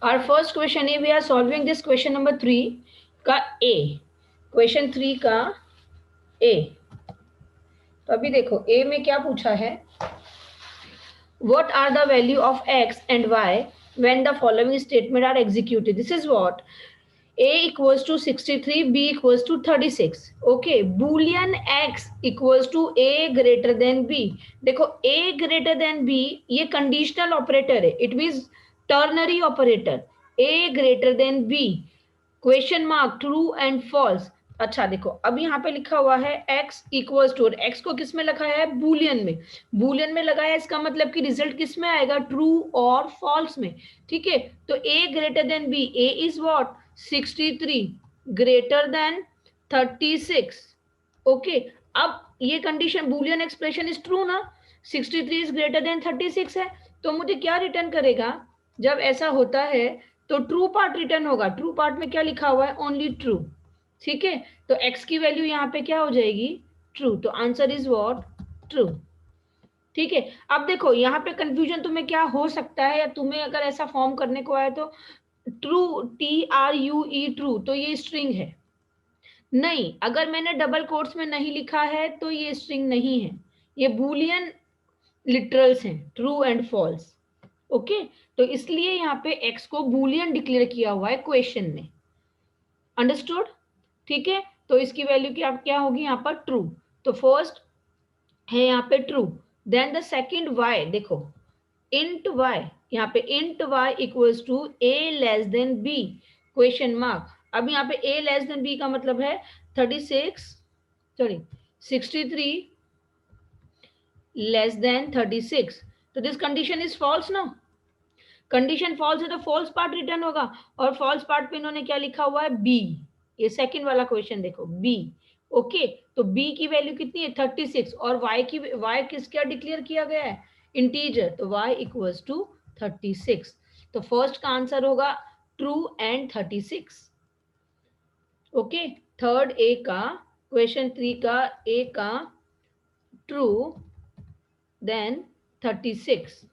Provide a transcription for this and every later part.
Our first question is we are solving this question number 3 का A. Question 3 का A. तो अभी देखो A में क्या पूछा है, what are the value of x and y when the following statement are executed. This is what a equals to 63, b equals to 36. Okay, boolean x equals to a greater than b. देखो a greater than b ये conditional operator है, it means ternary operator. a greater than b, question mark, true and false. अच्छा देखो अब यहाँ पे लिखा हुआ है x इक्वल्स टू, x को किस में लगाया है, बूलियन में. बूलियन में लगाया, इसका मतलब कि रिजल्ट किस में आएगा, ट्रू और फॉल्स में. ठीक है, तो a greater than b, a is what 63 greater than 36. Okay, अब ये condition Boolean expression is true ना, 63 इज ग्रेटर देन 36 है, तो मुझे क्या रिटर्न करेगा जब ऐसा होता है, तो ट्रू पार्ट रिटर्न होगा. ट्रू पार्ट में क्या लिखा हुआ है, ओनली ट्रू. ठीक है, तो x की वैल्यू यहाँ पे क्या हो जाएगी, ट्रू. तो आंसर इज व्हाट, ट्रू. ठीक है, अब देखो यहाँ पे कंफ्यूजन तुम्हें क्या हो सकता है, या तुम्हें अगर ऐसा फॉर्म करने को आए तो ट्रू, TRUE ट्रू, तो ये स्ट्रिंग है. नहीं, अगर मैंने डबल कोट्स में नहीं लिखा है तो ये स्ट्रिंग नहीं है, ये बूलियन लिटरल्स हैं, ट्रू एंड फॉल्स. ओके, तो इसलिए यहाँ पे x को बूलियन डिक्लेयर किया हुआ है क्वेश्चन में. अंडरस्टूड. ठीक है, तो इसकी वैल्यू क्या होगी यहाँ पर, ट्रू. तो फर्स्ट है यहाँ पे true. Then the second y, देखो इंट y, यहाँ पे int y equals to a less than b, question mark. अब यहाँ पे a लेस देन b का मतलब है 63 लेस देन 36. तो दिस कंडीशन इज फॉल्स ना. कंडीशन फॉल्स है तो फॉल्स पार्ट रिटर्न होगा, और फॉल्स पार्ट पे इन्होंने क्या लिखा हुआ है, बी. ये सेकंड वाला क्वेश्चन देखो, बी. ओके, तो बी की वैल्यू कितनी है, 36, और वाई की, वाई किस क्या डिक्लेयर किया गया है, इंटीजर, तो वाई इक्वल्स टू 36. तो फर्स्ट का आंसर होगा true and 36. Okay, third A का, क्वेश्चन 3 का ए का true, then 36.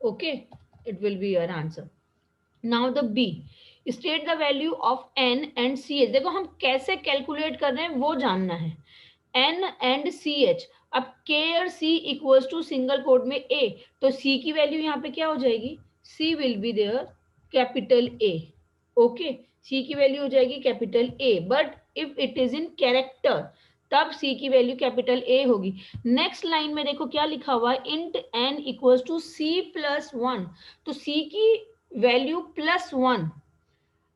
Okay, it will be your answer. Now the B, state the value of n and ch. देखो हम कैसे कैलकुलेट कर रहे हैं वो जानना है. n and ch, अब k और c equals to single quote में a, तो c की वैल्यू यहाँ पे क्या हो जाएगी, c will be there capital A. Okay, c की वैल्यू हो जाएगी capital A, but if it is in character तब c की वैल्यू कैपिटल A होगी. नेक्स्ट लाइन में देखो क्या लिखा हुआ है, int n equals to c plus 1, तो c की वैल्यू प्लस 1,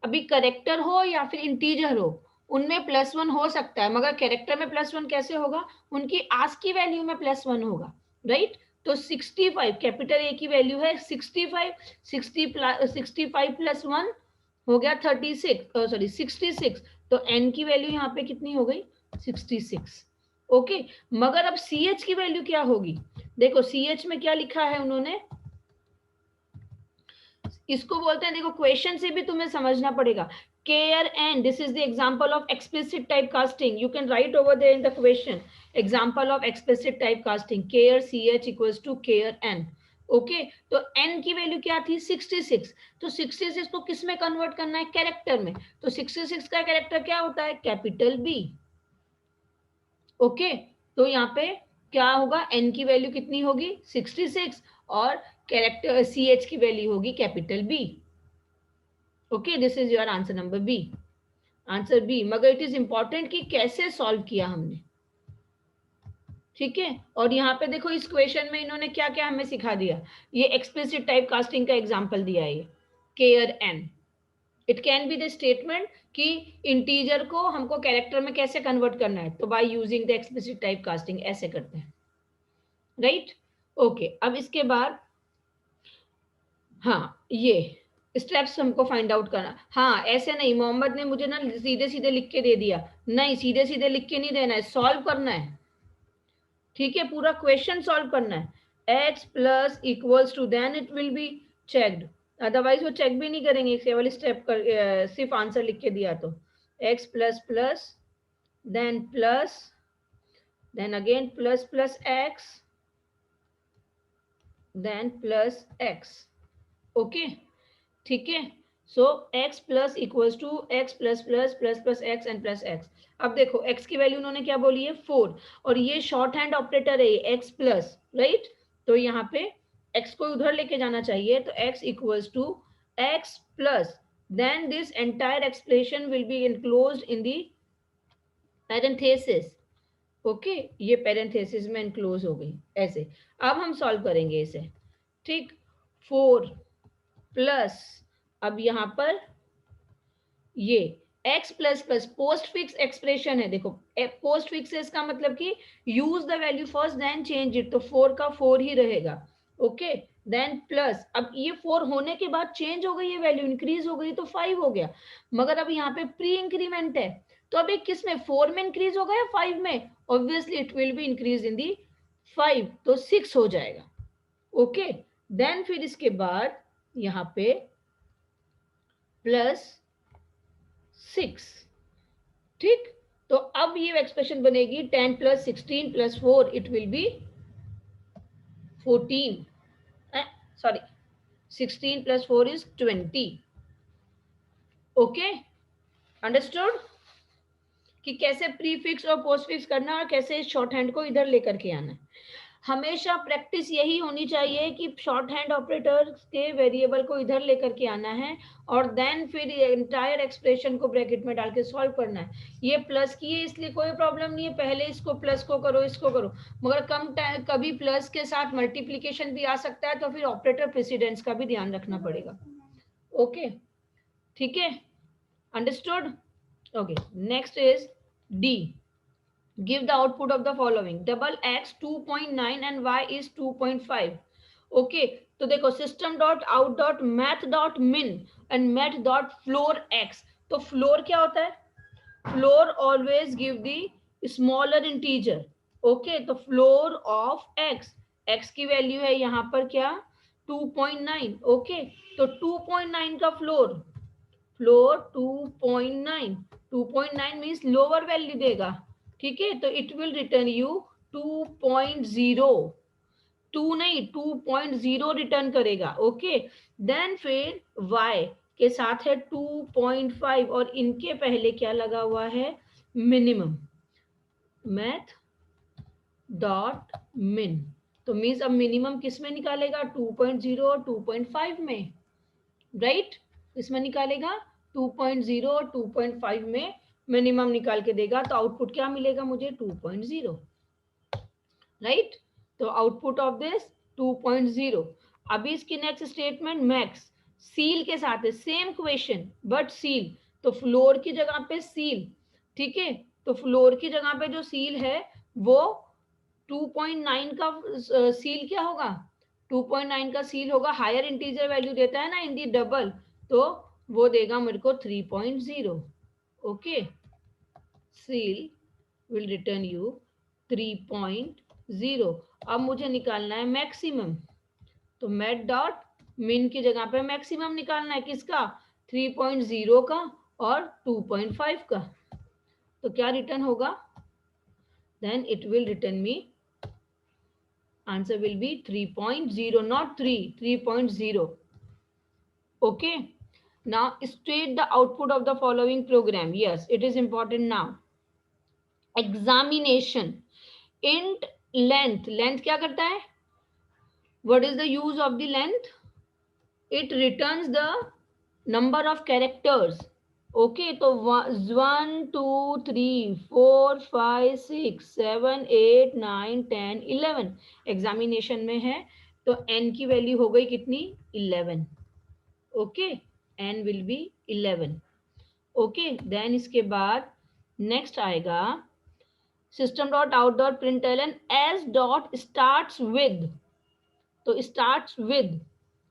अभी करेक्टर हो या फिर इंटीजर हो, उनमें प्लस 1 हो सकता है, मगर कैरेक्टर में प्लस 1 कैसे होगा, उनकी आस्क की वैल्यू में प्लस 1 होगा, राइट. तो 65, कैपिटल A की वैल्यू है 65, 65 प्लस 1 हो गया 66, तो n की वैल्यू यहाँ पे कितनी हो गई, 66. ओके, मगर अब CH की वैल्यू क्या होगी, देखो CH में क्या लिखा है उन्होंने, इसको बोलते हैं, देखो क्वेश्चन से भी तुम्हें समझना पड़ेगा. Char n, this is the example of explicit type casting, you can write over there in the question, example of explicit type casting, char CH equals to char n. Okay, तो n की value क्या थी, 66, तो 66 को किस में convert करना है, कैरेक्टर में, तो 66 का कैरेक्टर क्या होता है, कैपिटल B. ओके, तो यहाँ पे क्या होगा, n की वैल्यू कितनी होगी 66, और कैरेक्टर CH की वैल्यू होगी capital B. Okay, this is your answer number B, answer B. मगर इट इज इंपॉर्टेंट कि कैसे सॉल्व किया हमने. ठीक है, और यहाँ पे देखो इस क्वेश्चन में इन्होंने क्या क्या हमें सिखा दिया, ये एक्सप्लिसिट टाइप कास्टिंग का एग्जांपल दिया है, ये care an. It can be the statement कि इंटीजर को हमको कैरेक्टर में कैसे कन्वर्ट करना है, तो by using the explicit type casting ऐसे करते हैं, राइट. ओके, अब इसके बाद, हाँ ये स्टेप्स हमको फाइंड आउट करना. हाँ, ऐसे नहीं मोहम्मद ने मुझे ना सीधे सीधे लिख के दे दिया, नहीं सीधे सीधे लिख के नहीं देना है, सॉल्व करना है. ठीक है, पूरा क्वेश्चन सॉल्व करना है. x plus equals to, then it will be checked, otherwise वो चेक भी नहीं करेंगे, केवल स्टेप कर सिर्फ आंसर लिख के दिया तो. x plus plus, then plus, then again plus plus x, then plus x. Okay, ठीक है। So x plus equals to x plus plus plus plus x and plus x. अब देखो x की वैल्यू उन्होंने क्या बोली है 4, और ये शॉर्ट हैंड ऑपरेटर है x प्लस, राइट। तो यहाँ पे x को उधर लेके जाना चाहिए, तो x equals to x plus, then this entire expression will be enclosed in the parenthesis. Okay, ये पैरेंथेसिस में इनक्लोज हो गई ऐसे। अब हम सॉल्व करेंगे इसे, ठीक। 4 प्लस, अब यहां पर ये x plus plus postfix expression है, देखो पोस्ट फिक्स है, इसका मतलब कि use the value first then change it, तो 4 का 4 ही रहेगा। ओके, देन प्लस, अब ये 4 होने के बाद चेंज हो गई, ये वैल्यू इंक्रीज हो गई तो 5 हो गया, मगर अब यहाँ पे प्री इंक्रीमेंट है, तो अभी किस में 4 में इंक्रीज होगा या 5 में? Obviously it will be increase in the 5, तो 6 हो जाएगा। ओके, देन फिर इसके बाद यहाँ पे प्लस 6, ठीक। तो अब ये एक्सप्रेशन बनेगी 10 plus 16 plus 4, it will B 14, sorry 16 plus 4 is 20। Okay, understood कि कैसे प्रीफिक्स और पोस्टफिक्स करना और कैसे शॉर्ट हैंड को इधर लेकर के आना है। हमेशा प्रैक्टिस यही होनी चाहिए कि शॉर्ट हैंड ऑपरेटर के वेरिएबल को इधर लेकर के आना है, और देन फिर एंटायर एक्सप्रेशन को ब्रैकेट में डाल के सॉल्व करना है। ये प्लस की है इसलिए कोई प्रॉब्लम नहीं है, पहले इसको प्लस को करो, इसको करो, मगर कभी प्लस के साथ मल्टीप्लीकेशन भी आ सकता है, तो फिर ऑपरेटर प्रेसिडेंस का भी ध्यान रखना पड़ेगा। ओके, ठीक है, understood. Okay, next is D. Give the output of the following: double x 2.9 and y is 2.5. Okay, तो देखो system dot out dot math dot min and math dot floor x। तो floor क्या होता है? Floor always give the smaller integer। Okay, तो floor of x, x की value है यहाँ पर क्या 2.9। ओके, तो 2.9 का floor, floor 2.9, 2.9 means lower value देगा, ठीक है। तो इट विल रिटर्न यू 2.0, 2 नहीं 2.0 रिटर्न करेगा। ओके, देन फिर y के साथ है 2.5, और इनके पहले क्या लगा हुआ है मिनिमम, मैथ डॉट मिन। तो मीन्स अब मिनिमम किस में निकालेगा 2.0 और 2.5 में, राइट। इसमें निकालेगा 2.0 और 2.5 में मिनिमम निकाल के देगा, तो आउटपुट क्या मिलेगा मुझे 2.0, राइट। तो आउटपुट ऑफ दिस 2.0। अभी इसकी नेक्स्ट स्टेटमेंट मैक्स, सील के साथ है, सेम क्वेश्चन बट सील, तो फ्लोर की जगह पे सील, ठीक है। तो फ्लोर की जगह पे जो सील है वो 2.9 का सील क्या होगा, 2.9 का सील होगा, हायर इंटीजर वैल्यू देता है ना इन दी डबल, तो वो देगा मेरे को 3.0। Okay, seal will return you 3.0। अब मुझे निकालना है मैक्सिमम, तो मैट डॉट मिन की जगह पे मैक्सिमम निकालना है किसका 3.0 का और 2.5 का, तो क्या रिटर्न होगा, then it will return me, answer will be 3.0, not 3, 3.0। okay, now state the output of the following program। yes, it is important now। examination int length, length क्या करता है, what is the use of the length, it returns the number of characters। Okay, तो 1 2 3 4 5 6 7 8 9 10 11 examination में है, तो n की value हो गई कितनी 11। Okay, n will be 11। Okay, then इसके बाद नेक्स्ट आएगा system dot out dot println s dot starts with. तो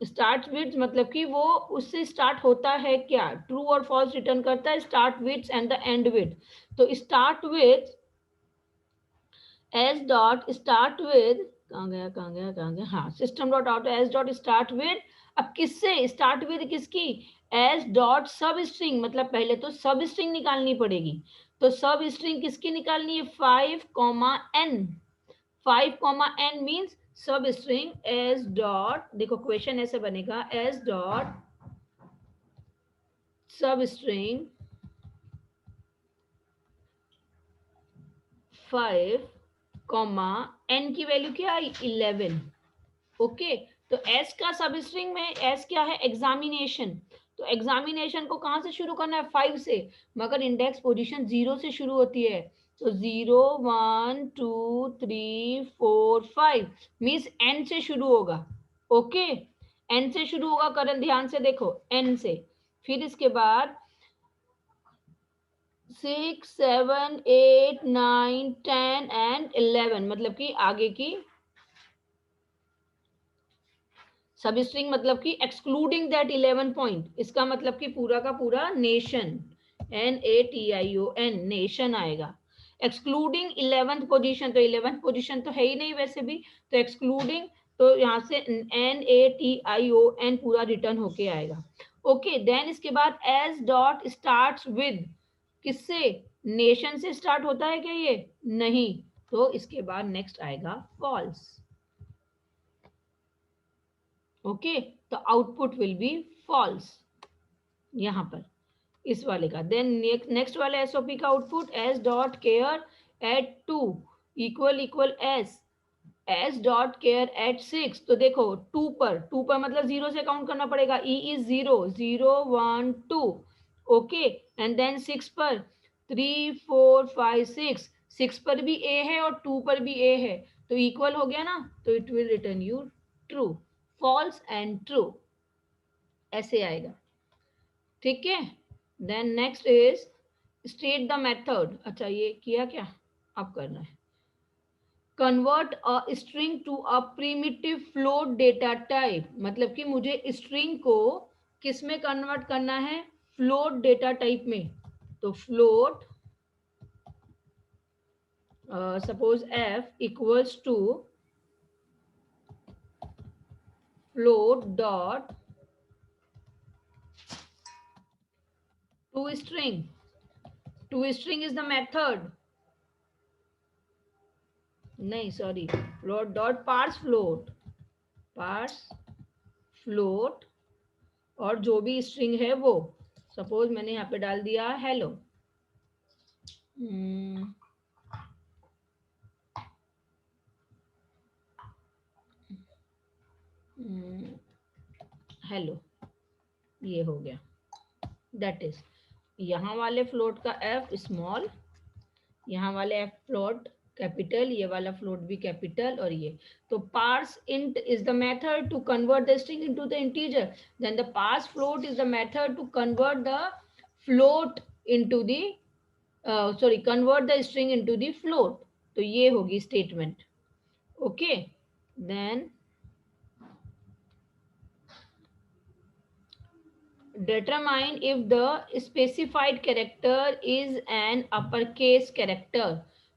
स्टार्ट विथ मतलब कि वो उससे स्टार्ट होता है क्या, ट्रू और फॉल्स रिटर्न करता है, start with and the end with. तो start with S dot start with, कहाँ गया, हाँ, system dot out S dot start with. अब किससे स्टार्ट विथ, किसकी, एस डॉट सब स्ट्रिंग, मतलब पहले तो सब स्ट्रिंग निकालनी पड़ेगी, तो सब स्ट्रिंग किसकी निकालनी है 5, n 5, n means substring s dot, देखो क्वेश्चन ऐसे बनेगा, s dot substring 5 comma n की वैल्यू क्या आई 11। ओके, तो एस का सब स्ट्रिंग में एस क्या है एग्जामिनेशन, तो एग्जामिनेशन को कहां से शुरू करना है 5 से, मगर इंडेक्स पोजीशन 0 से शुरू होती है, तो 0 1 2 3 4 5 मीन्स एन से शुरू होगा। ओके, एन से शुरू होगा, करण ध्यान से देखो एन से, फिर इसके बाद 6 7 8 9 10 एंड 11, मतलब कि आगे की सब स्ट्रिंग, मतलब कि एक्सक्लूडिंग दैट 11 पॉइंट, इसका मतलब कि पूरा का पूरा नेशन, NATION नेशन आएगा, एक्सक्लूडिंग 11th पोजीशन, तो 11th पोजीशन तो है ही नहीं वैसे भी, तो एक्सक्लूडिंग, तो यहाँ से NATION पूरा रिटर्न होके आएगा। ओके, देन इसके बाद एस डॉट स्टार्ट विद, किससे, नेशन से स्टार्ट होता है क्या ये, नहीं, तो इसके बाद नेक्स्ट आएगा फॉल्स। ओके, तो आउटपुट विल बी फॉल्स यहां पर इस वाले का। देन नेक्स्ट वाले एसओपी का output S dot care at 2 equal equal S dot care at 6, तो देखो 2 पर मतलब 0 से काउंट करना पड़ेगा, e is 0 0 1 2। Okay, and then 6 पर 3 4 5 6, 6 पर भी ए है और 2 पर भी ए है, तो इक्वल हो गया ना, तो it will return you true, false and true, ऐसे आएगा। ठीक है, then next is state the method, अच्छा ये किया क्या, अब करना है, convert a string to a primitive float data type, मतलब कि मुझे स्ट्रिंग को किस में कन्वर्ट करना है, फ्लोट डेटा टाइप में, तो float suppose F equals to float dot to string, to string is the method, नहीं sorry, float dot parse float, parse float, और जो भी स्ट्रिंग है वो, सपोज मैंने यहाँ पे डाल दिया हेलो, हेलो, ये हो गया, दैट इज, यहाँ वाले फ्लोट का एफ स्मॉल, यहाँ वाले एफ फ्लोट कैपिटल, ये वाला फ्लोट भी कैपिटल, और ये, तो parse int is the method to convert the string into the integer, then the parse float is the method to convert the float into the sorry convert the string into the float, तो ये होगी statement. Okay, then determine if the specified character is an uppercase character,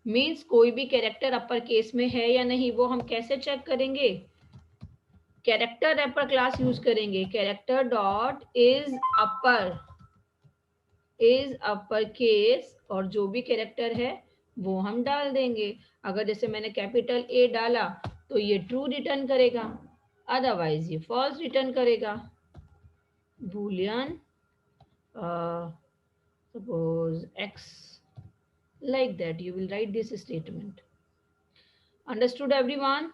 means कोई भी character upper case में है या नहीं, वो हम कैसे चेक करेंगे, कैरेक्टर रैपर क्लास यूज करेंगे, character dot is upper case, और जो भी कैरेक्टर है वो हम डाल देंगे, अगर जैसे मैंने कैपिटल ए डाला तो ये ट्रू रिटर्न करेगा, अदरवाइज ये फॉल्स रिटर्न करेगा, Boolean suppose x, like that you will write this statement। understood everyone?